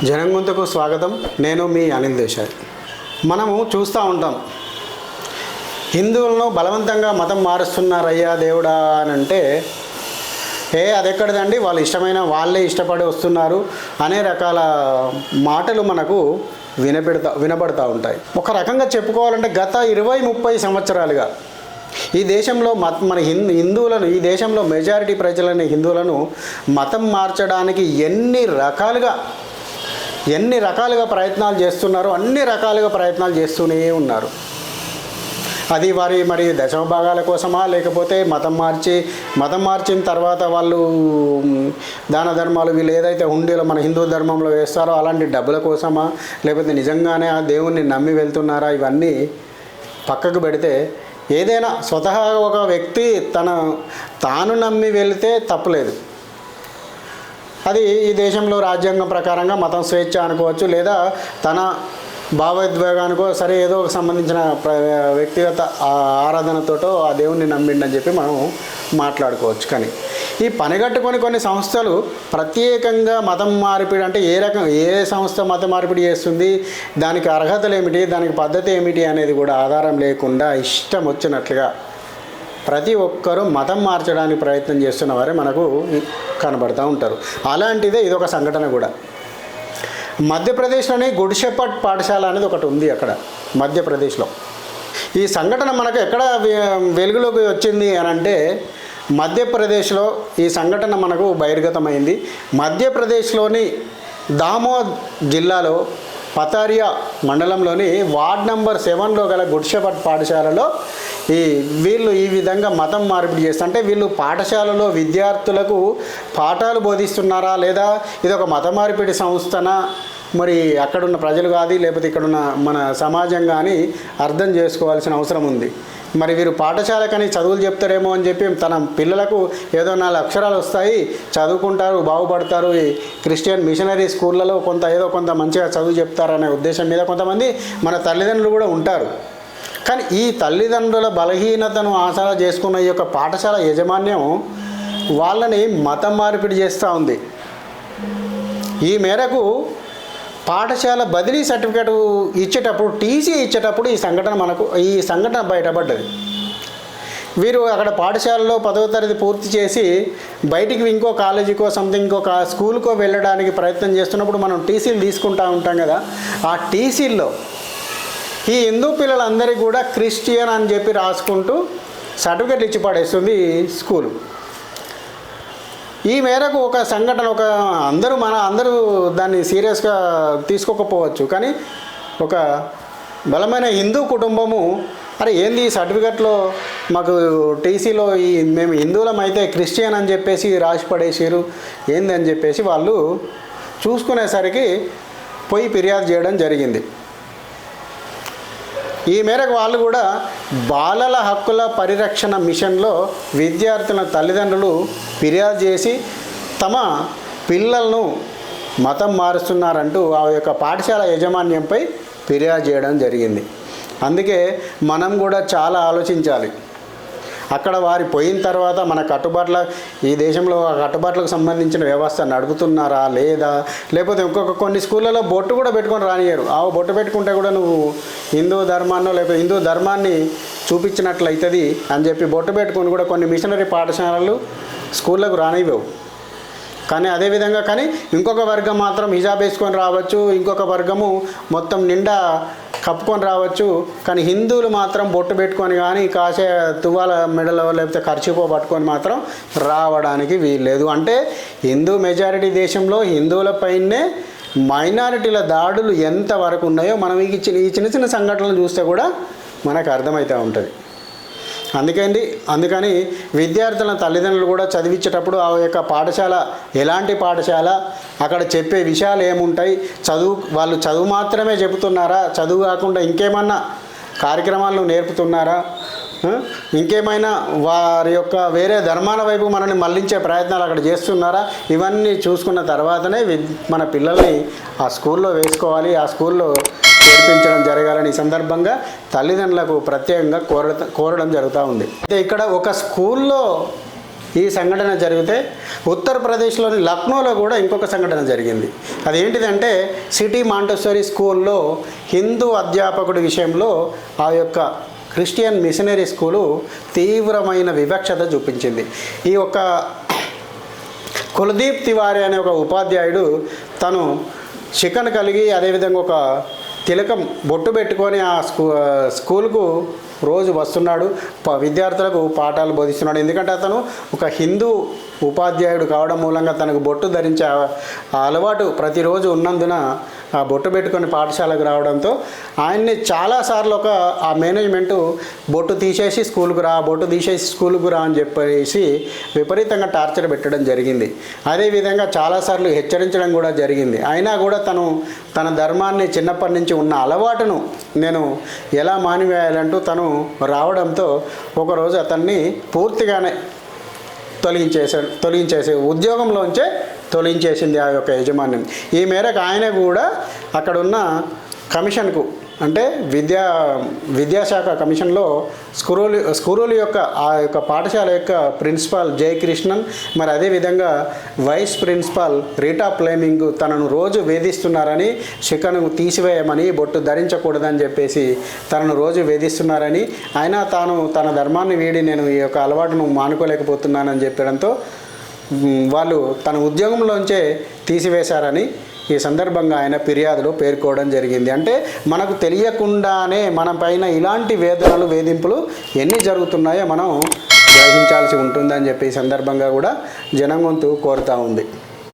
జనంగొంతుకు స్వాగతం. నేను మీ అనిల్ దేశాయ్. మనము చూస్తూ ఉంటాం, హిందువులను బలవంతంగా మతం మారుస్తున్నారయ్యా దేవుడా అని అంటే, అదెక్కడిదండి, వాళ్ళు ఇష్టమైన వాళ్ళే ఇష్టపడి వస్తున్నారు అనే రకాల మాటలు మనకు వినబడతా ఉంటాయి. ఒక రకంగా చెప్పుకోవాలంటే గత 20-30 సంవత్సరాలుగా ఈ దేశంలో మన హిందువులను, ఈ దేశంలో మెజారిటీ ప్రజలని హిందువులను మతం మార్చడానికి ఎన్ని రకాలుగా ప్రయత్నాలు చేస్తున్నారో అన్ని రకాలుగా ప్రయత్నాలు చేస్తూనే ఉన్నారు. అది మరి దశమ భాగాల కోసమా, లేకపోతే మతం మార్చిన తర్వాత వాళ్ళు దాన ధర్మాలు వీళ్ళు ఏదైతే హుండీలో మన హిందూ ధర్మంలో వేస్తారో అలాంటి డబ్బుల కోసమా, లేకపోతే నిజంగానే ఆ దేవుణ్ణి నమ్మి వెళ్తున్నారా, ఇవన్నీ పక్కకు పెడితే ఏదైనా స్వతహాగా ఒక వ్యక్తి తాను నమ్మి వెళితే తప్పులేదు. అది ఈ దేశంలో రాజ్యాంగం ప్రకారంగా మతం స్వేచ్ఛ అనుకోవచ్చు, లేదా తన భావోద్వేగానికో సరే ఏదో ఒక సంబంధించిన వ్యక్తిగత ఆరాధనతోటో ఆ దేవుణ్ణి నమ్మిండని చెప్పి మనం మాట్లాడుకోవచ్చు. కానీ ఈ పనిగట్టుకొని కొన్ని సంస్థలు ప్రత్యేకంగా మతం మార్పిడి అంటే ఏ సంస్థ మత మార్పిడి చేస్తుంది, దానికి అర్హతలు ఏమిటి, దానికి పద్ధతి ఏమిటి అనేది కూడా ఆధారం లేకుండా ఇష్టం వచ్చినట్లుగా ప్రతి ఒక్కరూ మతం మార్చడానికి ప్రయత్నం చేస్తున్న వారే మనకు కనబడుతూ ఉంటారు. అలాంటిదే ఇదొక సంఘటన కూడా. మధ్యప్రదేశ్లోని గుడ్ షెపర్డ్ పాఠశాల అనేది ఒకటి ఉంది అక్కడ మధ్యప్రదేశ్లో. ఈ సంఘటన మనకు ఎక్కడ వెలుగులోకి వచ్చింది అని అంటే, మధ్యప్రదేశ్లో ఈ సంఘటన మనకు బహిర్గతమైంది. మధ్యప్రదేశ్లోని దామోద్ జిల్లాలో పతారియా మండలంలోని వార్డ్ నెంబర్ 7లో గల గుడ్ షెపర్డ్ పాఠశాలలో వీళ్ళు ఈ విధంగా మతం మార్పిడి చేస్తుంటే, వీళ్ళు పాఠశాలలో విద్యార్థులకు పాఠాలు బోధిస్తున్నారా, లేదా ఇదొక మత మార్పిడి సంస్థనా, మరి అక్కడున్న ప్రజలు కానీ లేకపోతే ఇక్కడున్న మన సమాజం కానీ అర్థం చేసుకోవాల్సిన అవసరం ఉంది. మరి వీరు పాఠశాలకని చదువులు చెప్తారేమో అని చెప్పి తన పిల్లలకు ఏదో 4 అక్షరాలు వస్తాయి, చదువుకుంటారు, బాగుపడతారు, ఈ క్రిస్టియన్ మిషనరీ స్కూళ్ళలో కొంత మంచిగా చదువు చెప్తారనే ఉద్దేశం మీద కొంతమంది మన తల్లిదండ్రులు కూడా ఉంటారు. కానీ ఈ తల్లిదండ్రుల బలహీనతను ఆసరా చేసుకున్న ఈ యొక్క పాఠశాల యాజమాన్యం వాళ్ళని మతం మార్పిడి చేస్తూ ఉంది. ఈ మేరకు పాఠశాల బదిలీ సర్టిఫికేట్ ఇచ్చేటప్పుడు, టీసీ ఇచ్చేటప్పుడు ఈ సంఘటన బయటపడ్డది. వీరు అక్కడ పాఠశాలలో 10వ తరగతి పూర్తి చేసి బయటికి ఇంకో కాలేజీకో ఇంకొక స్కూల్కో వెళ్ళడానికి ప్రయత్నం చేస్తున్నప్పుడు మనం టీసీలు తీసుకుంటూ ఉంటాం కదా, ఆ టీసీల్లో ఈ హిందూ పిల్లలందరికీ కూడా క్రిస్టియన్ అని చెప్పి రాసుకుంటూ సర్టిఫికెట్లు ఇచ్చి పడేస్తుంది స్కూలు. ఈ మేరకు ఒక సంఘటన, అందరూ దాన్ని సీరియస్గా తీసుకోకపోవచ్చు, కానీ ఒక బలమైన హిందూ కుటుంబము ఏంది ఈ సర్టిఫికెట్లో మాకు టీసీలో మేము హిందువులం అయితే క్రిస్టియన్ అని చెప్పేసి రాసి పడేసారు ఏంది అని చెప్పేసి వాళ్ళు చూసుకునేసరికి పోయి ఫిర్యాదు చేయడం జరిగింది. ఈ మేరకు వాళ్ళు కూడా బాలల హక్కుల పరిరక్షణ మిషన్లో విద్యార్థుల తల్లిదండ్రులు ఫిర్యాదు చేసి తమ పిల్లలను మతం మారుస్తున్నారంటూ ఆ యొక్క పాఠశాల యాజమాన్యంపై ఫిర్యాదు చేయడం జరిగింది. అందుకే మనం కూడా చాలా ఆలోచించాలి. అక్కడ వారి పోయిన తర్వాత మన ఈ దేశంలో కట్టుబాట్లకు సంబంధించిన వ్యవస్థ నడుపుతున్నారా లేదా, లేకపోతే కొన్ని స్కూళ్ళలో బొట్టు కూడా పెట్టుకొని రానియరు. ఆ బొట్టు పెట్టుకుంటే కూడా నువ్వు హిందూ ధర్మాన్నో లేకపోతే హిందూ ధర్మాన్ని చూపించినట్లయితుంది అని చెప్పి బొట్టు పెట్టుకొని కూడా కొన్ని మిషనరీ పాఠశాలలు స్కూళ్ళకు రానివ్వవు. కానీ ఇంకొక వర్గం మాత్రం హిజాబ్ వేసుకొని రావచ్చు, ఇంకొక వర్గము మొత్తం నిండా కప్పుకొని రావచ్చు. కానీ హిందువులు మాత్రం బొట్టు పెట్టుకొని కానీ కాసే తువ్వాల మెడలో లేకపోతే ఖర్చుపో పట్టుకొని మాత్రం రావడానికి వీల్లేదు. అంటే హిందూ మెజారిటీ దేశంలో హిందువులపైనే మైనారిటీల దాడులు ఎంతవరకు ఉన్నాయో మనం ఈ చిన్న సంఘటనలు చూస్తే కూడా మనకు అర్థమవుతూ ఉంటుంది. అందుకని విద్యార్థుల తల్లిదండ్రులు కూడా చదివించేటప్పుడు ఆ యొక్క పాఠశాల ఎలాంటి పాఠశాల, అక్కడ చెప్పే విషయాలు ఏముంటాయి, వాళ్ళు చదువు మాత్రమే చెబుతున్నారా, చదువు కాకుండా ఇంకేమన్నా కార్యక్రమాలను నేర్పుతున్నారా, ఇంకేమైనా వారి యొక్క వేరే ధర్మాల వైపు మనల్ని మళ్లించే ప్రయత్నాలు అక్కడ చేస్తున్నారా, ఇవన్నీ చూసుకున్న తర్వాతనే మన పిల్లల్ని ఆ స్కూల్లో వేసుకోవాలి, ఆ స్కూల్లో చేర్పించడం జరగాలని ఈ సందర్భంగా తల్లిదండ్రులకు ప్రత్యేకంగా కోరడం జరుగుతూ ఉంది. అయితే ఇక్కడ ఒక స్కూల్లో ఈ సంఘటన జరిగితే ఉత్తరప్రదేశ్లోని లక్నోలో కూడా ఇంకొక సంఘటన జరిగింది. అదేంటిదంటే సిటీ మాంటెసరీ స్కూల్లో హిందూ అధ్యాపకుడి విషయంలో ఆ యొక్క క్రిస్టియన్ మిషనరీ స్కూలు తీవ్రమైన వివక్షత చూపించింది. ఈ యొక్క కులదీప్ తివారీ అనే ఒక ఉపాధ్యాయుడు తను చికెన్ కలిగి అదేవిధంగా ఒక తిలకం బొట్టు పెట్టుకొని ఆ స్కూల్కు రోజు వస్తున్నాడు, విద్యార్థులకు పాఠాలు బోధిస్తున్నాడు. ఎందుకంటే అతను ఒక హిందూ ఉపాధ్యాయుడు కావడం మూలంగా తనకు బొట్టు ధరించే ఆ అలవాటు ప్రతిరోజు ఉన్నందున ఆ బొట్టు పెట్టుకొని పాఠశాలకు రావడంతో ఆయన్ని చాలాసార్లు ఆ మేనేజ్మెంటు బొట్టు తీసేసి స్కూల్కు రా, బొట్టు తీసేసి స్కూల్కు రా అని చెప్పేసి విపరీతంగా టార్చర్ పెట్టడం జరిగింది. అదేవిధంగా చాలాసార్లు హెచ్చరించడం కూడా జరిగింది. అయినా కూడా తన ధర్మాన్ని చిన్నప్పటి నుంచి ఉన్న అలవాటును నేను ఎలా మానివేయాలంటూ తను రావడంతో ఒకరోజు అతన్ని పూర్తిగానే తొలగించేసే ఉద్యోగంలోంచే తొలగించేసింది ఆ యొక్క యాజమాన్యం. ఈ మేరకు ఆయన కూడా అక్కడున్న కమిషన్కు అంటే విద్యాశాఖ కమిషన్లో స్కూల్ యొక్క ఆ యొక్క పాఠశాల యొక్క ప్రిన్సిపాల్ జయకృష్ణన్, మరి అదేవిధంగా వైస్ ప్రిన్సిపాల్ రీటా ఫ్లేమింగ్ తనను రోజు వేధిస్తున్నారని, శిఖను తీసివేయమని, బొట్టు ధరించకూడదని చెప్పేసి తనను రోజు వేధిస్తున్నారని, అయినా తాను తన ధర్మాన్ని వీడి నేను ఈ యొక్క అలవాటును మానుకోలేకపోతున్నానని చెప్పడంతో వాళ్ళు తన ఉద్యోగంలోంచే తీసివేశారని ఈ సందర్భంగా ఆయన ఫిర్యాదులో పేర్కోవడం జరిగింది. అంటే మనకు తెలియకుండానే మన పైన ఇలాంటి వేదనలు, వేధింపులు ఎన్ని జరుగుతున్నాయో మనం గ్రహించాల్సి ఉంటుందని చెప్పి ఈ సందర్భంగా కూడా జనం గొంతు కోరుతూ ఉంది.